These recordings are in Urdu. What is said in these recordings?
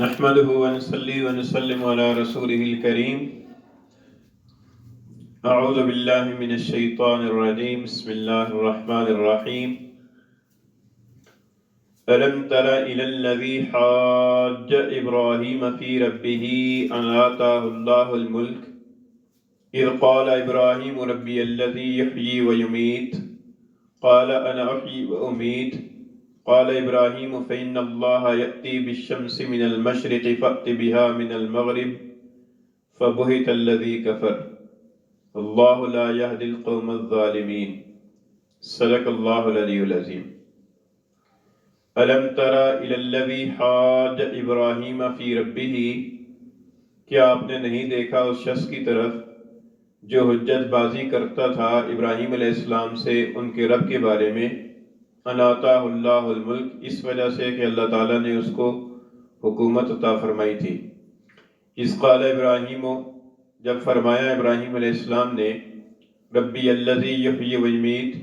نحمده ونصلي ونسلم على رسوله الكريم. اعوذ باللہ من الشیطان الرجیم. بسم اللہ الرحمن الرحیم. ألم تر إلى الذي حاج إبراهيم في ربه أن آتاه الله الملك إذ قال إبراهيم ربي الذي يحيي ويميت قال أنا أحيي وأميت قال إبراهيم فإن الله يأتي بالشمس من المشرق فأت بها من المغرب فبهت الذي كفر الله لا يهدي القوم الظالمين. صدق الله العلي العظيم. ألم تر إلى الذي حاج إبراهيم في ربه، کیا آپ نے نہیں دیکھا اس شخص کی طرف جو حجت بازی کرتا تھا ابراہیم علیہ السلام سے ان کے رب کے بارے میں؟ ان آتاہ اللہ الملک، اس وجہ سے کہ اللہ تعالیٰ نے اس کو حکومت عطا فرمائی تھی. اذ قال ابراہیم، جب فرمایا ابراہیم علیہ السلام نے، ربی الذی یحیی و یمیت،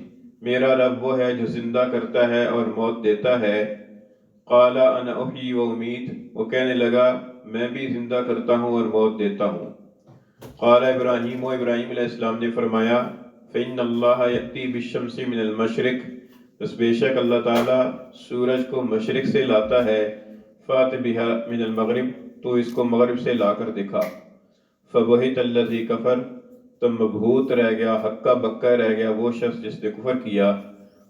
میرا رب وہ ہے جو زندہ کرتا ہے اور موت دیتا ہے. قال انا احیی و امیت، وہ کہنے لگا میں بھی زندہ کرتا ہوں اور موت دیتا ہوں. قال ابراہیم، ابراہیم علیہ السلام نے فرمایا، فإن اللہ یأتی بالشمس من المشرق، بس بے شک اللہ تعالیٰ سورج کو مشرق سے لاتا ہے. فات بہا من المغرب، تو اس کو مغرب سے لا کر دکھا. فبہت الذی کفر، تو مبہوت رہ گیا، ہکا بکا رہ گیا وہ شخص جس نے کفر کیا.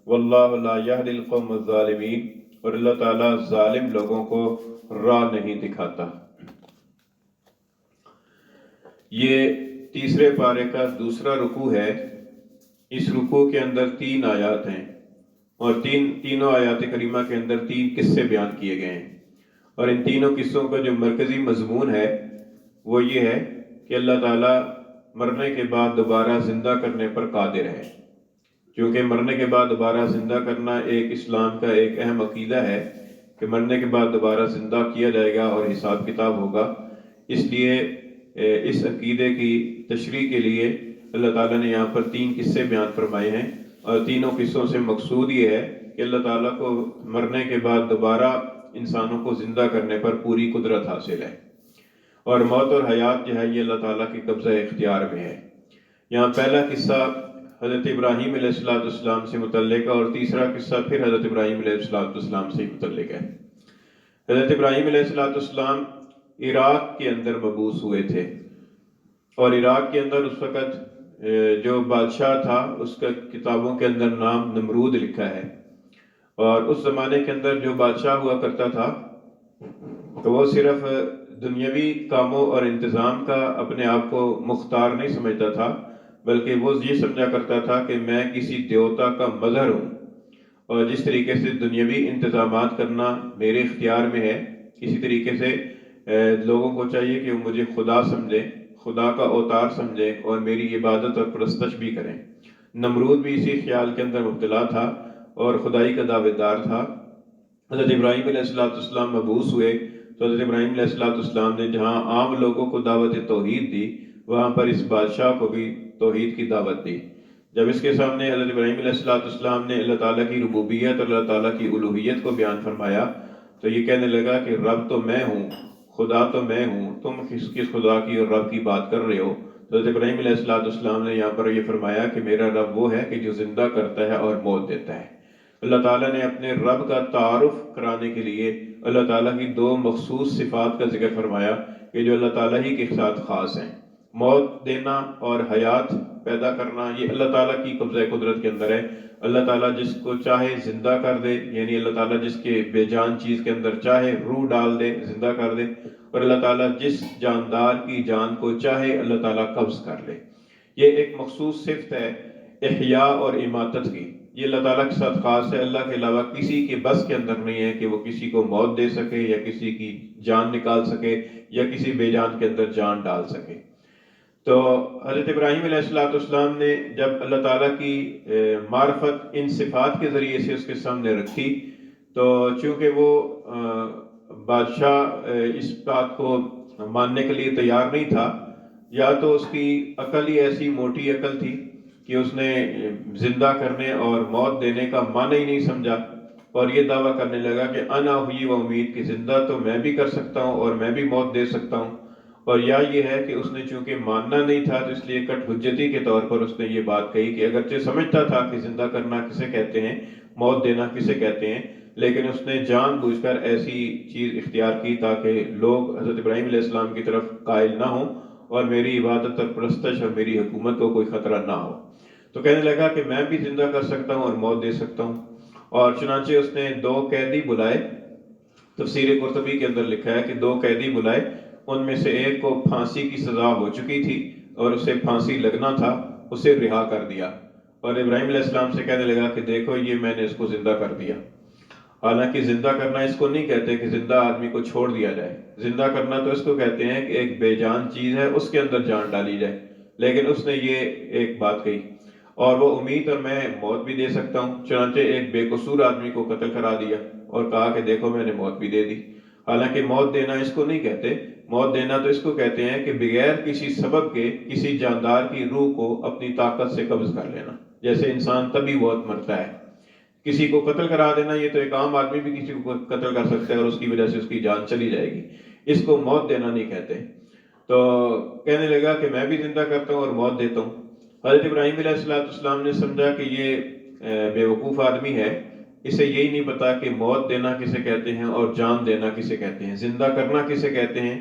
واللہ لا یہدی القوم الظالمین، اور اللہ تعالیٰ ظالم لوگوں کو راہ نہیں دکھاتا. یہ تیسرے پارے کا دوسرا رکوع ہے. اس رکوع کے اندر 3 آیات ہیں، اور تینوں آیات کریمہ کے اندر 3 قصے بیان کیے گئے ہیں. اور ان تینوں قصوں کا جو مرکزی مضمون ہے وہ یہ ہے کہ اللہ تعالیٰ مرنے کے بعد دوبارہ زندہ کرنے پر قادر ہے. کیونکہ مرنے کے بعد دوبارہ زندہ کرنا ایک اسلام کا ایک اہم عقیدہ ہے کہ مرنے کے بعد دوبارہ زندہ کیا جائے گا اور حساب کتاب ہوگا. اس لیے اس عقیدے کی تشریح کے لیے اللہ تعالیٰ نے یہاں پر 3 قصے بیان فرمائے ہیں، اور تینوں قصوں سے مقصود یہ ہے کہ اللہ تعالیٰ کو مرنے کے بعد دوبارہ انسانوں کو زندہ کرنے پر پوری قدرت حاصل ہے، اور موت اور حیات جو ہے یہ اللہ تعالیٰ کے قبضہ اختیار میں ہے. یہاں پہلا قصہ حضرت ابراہیم علیہ السلام سے متعلق ہے، اور تیسرا قصہ پھر حضرت ابراہیم علیہ السلام سے متعلق ہے. حضرت ابراہیم علیہ السلام عراق کے اندر مبعوث ہوئے تھے، اور عراق کے اندر اس وقت جو بادشاہ تھا اس کا کتابوں کے اندر نام نمرود لکھا ہے. اور اس زمانے کے اندر جو بادشاہ ہوا کرتا تھا تو وہ صرف دنیاوی کاموں اور انتظام کا اپنے آپ کو مختار نہیں سمجھتا تھا، بلکہ وہ یہ سمجھا کرتا تھا کہ میں کسی دیوتا کا مظہر ہوں، اور جس طریقے سے دنیاوی انتظامات کرنا میرے اختیار میں ہے، اسی طریقے سے لوگوں کو چاہیے کہ وہ مجھے خدا سمجھیں، خدا کا اوتار سمجھیں، اور میری عبادت اور پرستش بھی کریں. نمرود بھی اسی خیال کے اندر مبتلا تھا اور خدائی کا دعویدار دار تھا. حضرت ابراہیم علیہ السلام مبعوث ہوئے تو حضرت ابراہیم علیہ السلام نے جہاں عام لوگوں کو دعوت توحید دی، وہاں پر اس بادشاہ کو بھی توحید کی دعوت دی. جب اس کے سامنے حضرت ابراہیم علیہ السلام نے اللہ تعالیٰ کی ربوبیت اور اللہ تعالیٰ کی الوہیت کو بیان فرمایا تو یہ کہنے لگا کہ رب تو میں ہوں، خدا تو میں ہوں، تم کس خدا کی اور رب کی بات کر رہے ہو؟ تو حضرت ابراہیم علیہ السلام نے یہاں پر یہ فرمایا کہ میرا رب وہ ہے کہ جو زندہ کرتا ہے اور موت دیتا ہے. اللہ تعالیٰ نے اپنے رب کا تعارف کرانے کے لیے اللہ تعالیٰ کی 2 مخصوص صفات کا ذکر فرمایا کہ جو اللہ تعالیٰ ہی کے ساتھ خاص ہیں. موت دینا اور حیات پیدا کرنا یہ اللہ تعالیٰ کی قبضہ قدرت کے اندر ہے. اللہ تعالیٰ جس کو چاہے زندہ کر دے، یعنی اللہ تعالیٰ جس کے بے جان چیز کے اندر چاہے روح ڈال دے، زندہ کر دے، اور اللہ تعالیٰ جس جاندار کی جان کو چاہے اللہ تعالیٰ قبض کر لے. یہ ایک مخصوص صفت ہے احیاء اور اماتت کی، یہ اللہ تعالیٰ کے ساتھ خاص ہے. اللہ کے علاوہ کسی کے بس کے اندر نہیں ہے کہ وہ کسی کو موت دے سکے یا کسی کی جان نکال سکے یا کسی بے جان کے اندر جان ڈال سکے. تو حضرت ابراہیم علیہ السلام نے جب اللہ تعالیٰ کی معرفت ان صفات کے ذریعے سے اس کے سامنے رکھی تو چونکہ وہ بادشاہ اس بات کو ماننے کے لیے تیار نہیں تھا، یا تو اس کی عقل ہی ایسی موٹی عقل تھی کہ اس نے زندہ کرنے اور موت دینے کا معنی ہی نہیں سمجھا، اور یہ دعویٰ کرنے لگا کہ انا ہوئی و امید کہ زندہ تو میں بھی کر سکتا ہوں اور میں بھی موت دے سکتا ہوں، اور یا یہ ہے کہ اس نے چونکہ ماننا نہیں تھا تو اس لیے کٹ حجتی کے طور پر اس نے یہ بات کہی کہ اگرچہ سمجھتا تھا کہ زندہ کرنا کسے کہتے ہیں، موت دینا کسے کہتے ہیں، لیکن اس نے جان بوجھ کر ایسی چیز اختیار کی تاکہ لوگ حضرت ابراہیم علیہ السلام کی طرف قائل نہ ہوں اور میری عبادت اور پرستش اور میری حکومت کو کوئی خطرہ نہ ہو۔ تو کہنے لگا کہ میں بھی زندہ کر سکتا ہوں اور موت دے سکتا ہوں، اور چنانچہ اس نے 2 قیدی بلائے۔ تفسیر قرطبی کے اندر لکھا ہے کہ 2 قیدی بلائے، ان میں سے ایک کو پھانسی کی سزا ہو چکی تھی اور اسے پھانسی لگنا تھا، اسے رہا کر دیا، اور ابراہیم علیہ السلام سے کہنے لگا کہ دیکھو یہ میں نے اس کو زندہ کر دیا۔ حالانکہ زندہ کرنا اس کو نہیں کہتے کہ زندہ آدمی کو چھوڑ دیا جائے، زندہ کرنا تو اس کو کہتے ہیں کہ ایک بے جان چیز ہے اس کے اندر جان ڈالی جائے، لیکن اس نے یہ ایک بات کہی، اور وہ امید اور میں موت بھی دے سکتا ہوں، چنانچہ ایک بے قصور آدمی کو قتل کرا دیا اور کہا کہ دیکھو میں نے موت بھی دے دی۔ حالانکہ موت دینا اس کو نہیں کہتے، موت دینا تو اس کو کہتے ہیں کہ بغیر کسی سبب کے کسی جاندار کی روح کو اپنی طاقت سے قبض کر لینا، جیسے انسان تبھی بہت مرتا ہے۔ کسی کو قتل کرا دینا، یہ تو ایک عام آدمی بھی کسی کو قتل کر سکتا ہے اور اس کی وجہ سے اس کی جان چلی جائے گی، اس کو موت دینا نہیں کہتے۔ تو کہنے لگا کہ میں بھی زندہ کرتا ہوں اور موت دیتا ہوں۔ حضرت ابراہیم علیہ السلام نے سمجھا کہ یہ بیوقوف آدمی ہے، اسے یہی نہیں پتا کہ موت دینا کسے کہتے ہیں اور جان دینا کسے کہتے ہیں، زندہ کرنا کسے کہتے ہیں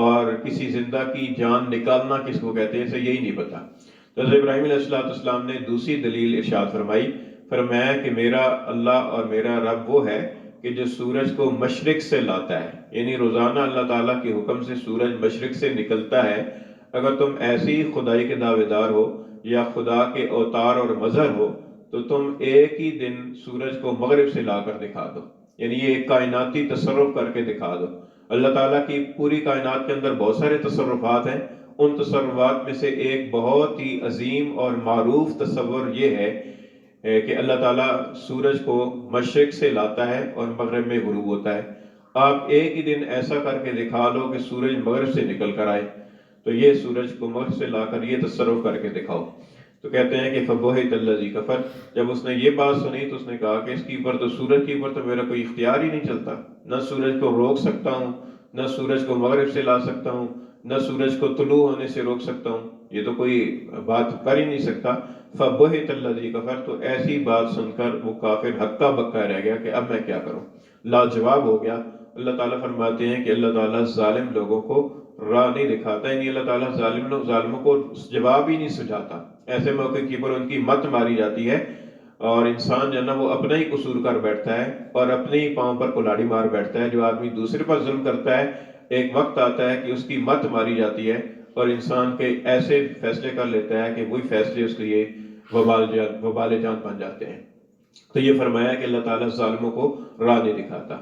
اور کسی زندہ کی جان نکالنا کس کو کہتے ہیں، اسے یہی نہیں پتا۔ تو حضرت ابراہیم علیہ السلام نے دوسری دلیل ارشاد فرمائی، فرمایا کہ میرا اللہ اور میرا رب وہ ہے کہ جو سورج کو مشرق سے لاتا ہے، یعنی روزانہ اللہ تعالیٰ کے حکم سے سورج مشرق سے نکلتا ہے۔ اگر تم ایسی خدائی کے دعوے دار ہو یا خدا کے اوتار اور مظہر ہو تو تم ایک ہی دن سورج کو مغرب سے لا کر دکھا دو، یعنی یہ ایک کائناتی تصرف کر کے دکھا دو۔ اللہ تعالیٰ کی پوری کائنات کے اندر بہت سارے تصرفات ہیں، ان تصرفات میں سے ایک بہت ہی عظیم اور معروف تصور یہ ہے کہ اللہ تعالیٰ سورج کو مشرق سے لاتا ہے اور مغرب میں غروب ہوتا ہے۔ آپ ایک ہی دن ایسا کر کے دکھا لو کہ سورج مغرب سے نکل کر آئے، تو یہ سورج کو مغرب سے لا کر یہ تصرف کر کے دکھاؤ۔ تو کہتے ہیں کہ فَبُہِتَ الَّذِي كَفَرَ، جب اس نے یہ بات سنی تو اس نے کہا کہ اس کے اوپر تو سورج کے اوپر تو میرا کوئی اختیار ہی نہیں چلتا، نہ سورج کو روک سکتا ہوں، نہ سورج کو مغرب سے لا سکتا ہوں، نہ سورج کو طلوع ہونے سے روک سکتا ہوں، یہ تو کوئی بات کر ہی نہیں سکتا۔ فَبُہِتَ الَّذِي كَفَرَ، تو ایسی بات سن کر وہ کافر ہکا بکا رہ گیا کہ اب میں کیا کروں، لاجواب ہو گیا۔ اللہ تعالیٰ فرماتے ہیں کہ اللہ تعالیٰ ظالم لوگوں کو راہ نہیں دکھاتا، یعنی اللہ تعالیٰ ظالموں کو جواب ہی نہیں سجھاتا۔ ایسے موقع کے اوپر ان کی مت ماری جاتی ہے اور انسان جو ہے نا وہ اپنا ہی قصور کر بیٹھتا ہے اور اپنے ہی پاؤں پر کلاڑی مار بیٹھتا ہے۔ جو آدمی دوسرے پر ظلم کرتا ہے ایک وقت آتا ہے کہ اس کی مت ماری جاتی ہے اور انسان کے ایسے فیصلے کر لیتا ہے کہ وہی فیصلے اس کے لیے وبال جان بن جاتے ہیں۔ تو یہ فرمایا کہ اللہ تعالیٰ ظالموں کو راہ نہیں دکھاتا۔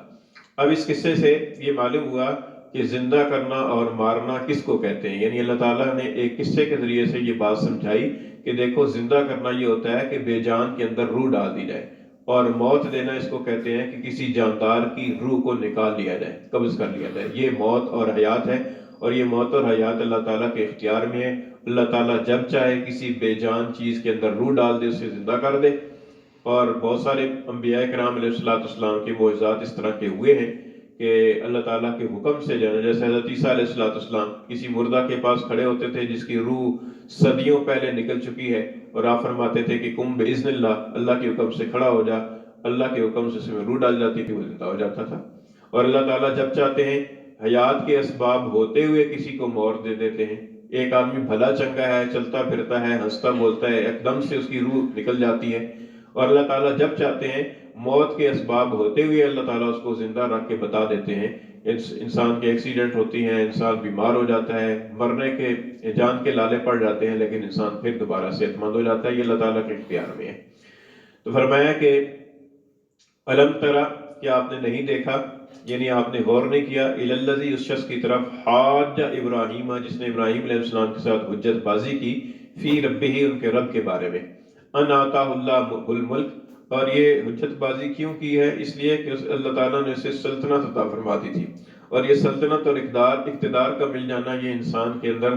اب اس قصے سے یہ معلوم ہوا کہ زندہ کرنا اور مارنا کس کو کہتے ہیں، یعنی اللہ تعالیٰ نے ایک قصے کے ذریعے سے یہ بات سمجھائی کہ دیکھو زندہ کرنا یہ ہوتا ہے کہ بے جان کے اندر روح ڈال دی جائے، اور موت دینا اس کو کہتے ہیں کہ کسی جاندار کی روح کو نکال لیا جائے، قبض کر لیا جائے۔ یہ موت اور حیات ہے، اور یہ موت اور حیات اللہ تعالیٰ کے اختیار میں ہے۔ اللہ تعالیٰ جب چاہے کسی بے جان چیز کے اندر روح ڈال دے، اسے زندہ کر دے۔ اور بہت سارے انبیاء کرام علیہ السلام کے معجزات اس طرح کے ہوئے ہیں کہ اللہ تعالیٰ کے حکم سے جو ہے، جیسے حضرت عیسیٰ علیہ السلام کسی مردہ کے پاس کھڑے ہوتے تھے جس کی روح صدیوں پہلے نکل چکی ہے، اور آپ فرماتے تھے کہ قم بإذن اللہ، اللہ کے حکم سے کھڑا ہو جا، اللہ کے حکم سے اس میں روح ڈال جاتی تھی، وہ زندہ ہو جاتا تھا۔ اور اللہ تعالیٰ جب چاہتے ہیں حیات کے اسباب ہوتے ہوئے کسی کو موت دے دیتے ہیں۔ ایک آدمی بھلا چنگا ہے، چلتا پھرتا ہے، ہنستا بولتا ہے، ایک دم سے اس کی روح نکل جاتی ہے، اور اللہ تعالیٰ جب چاہتے ہیں موت کے اسباب ہوتے ہوئے اللہ تعالیٰ اس کو زندہ رکھ کے بتا دیتے ہیں۔ انسان کے ایکسیڈنٹ ہوتی ہیں، انسان بیمار ہو جاتا ہے، مرنے کے جان کے لالے پڑ جاتے ہیں، لیکن انسان پھر دوبارہ صحت مند ہو جاتا ہے۔ یہ اللہ تعالیٰ کے اختیار میں ہے۔ تو فرمایا کہ الم ترا، کیا آپ نے نہیں دیکھا، یعنی آپ نے غور نہیں کیا، الذی، اس شخص کی طرف، حاج ابراہیم، جس نے ابراہیم علیہ السلام کے ساتھ حجت بازی کی، فی ربہ، ان کے رب کے بارے میں، ان آتاہ اللہ الملک، اور یہ حجت بازی کیوں کی ہے؟ اس لیے کہ اللہ تعالیٰ نے اسے سلطنت عطا فرما دی تھی، اور یہ سلطنت اور اقتدار کا مل جانا یہ انسان کے اندر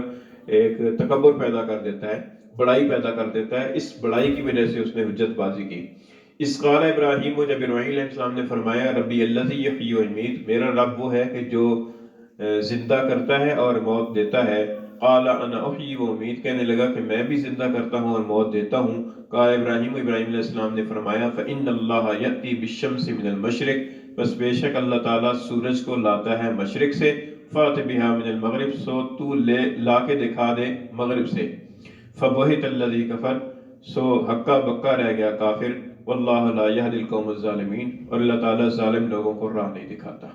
ایک تکبر پیدا کر دیتا ہے، بڑائی پیدا کر دیتا ہے۔ اس بڑائی کی وجہ سے اس نے حجت بازی کی۔ اس قال ابراہیم کو جب ابراہیم علیہ السلام نے فرمایا ربی الذی یحیی و یمیت، میرا رب وہ ہے کہ جو زندہ کرتا ہے اور موت دیتا ہے، قال انا احیی و امیت، کہنے لگا کہ میں بھی زندہ کرتا ہوں اور موت دیتا ہوں، قال ابراہیم علیہ السلام نے فرمایا فإن اللہ یأتی بالشمس من المشرق، بس بے شک اللہ تعالیٰ سورج کو لاتا ہے مشرق سے، فات بہا من المغرب، سو تو لا کے دکھا دے مغرب سے، فبہت الذی کفر، سو ہکا بکا رہ گیا کافر، واللہ لا یہدی القوم الظالمین، اور اللہ تعالیٰ ظالم لوگوں کو راہ نہیں دکھاتا۔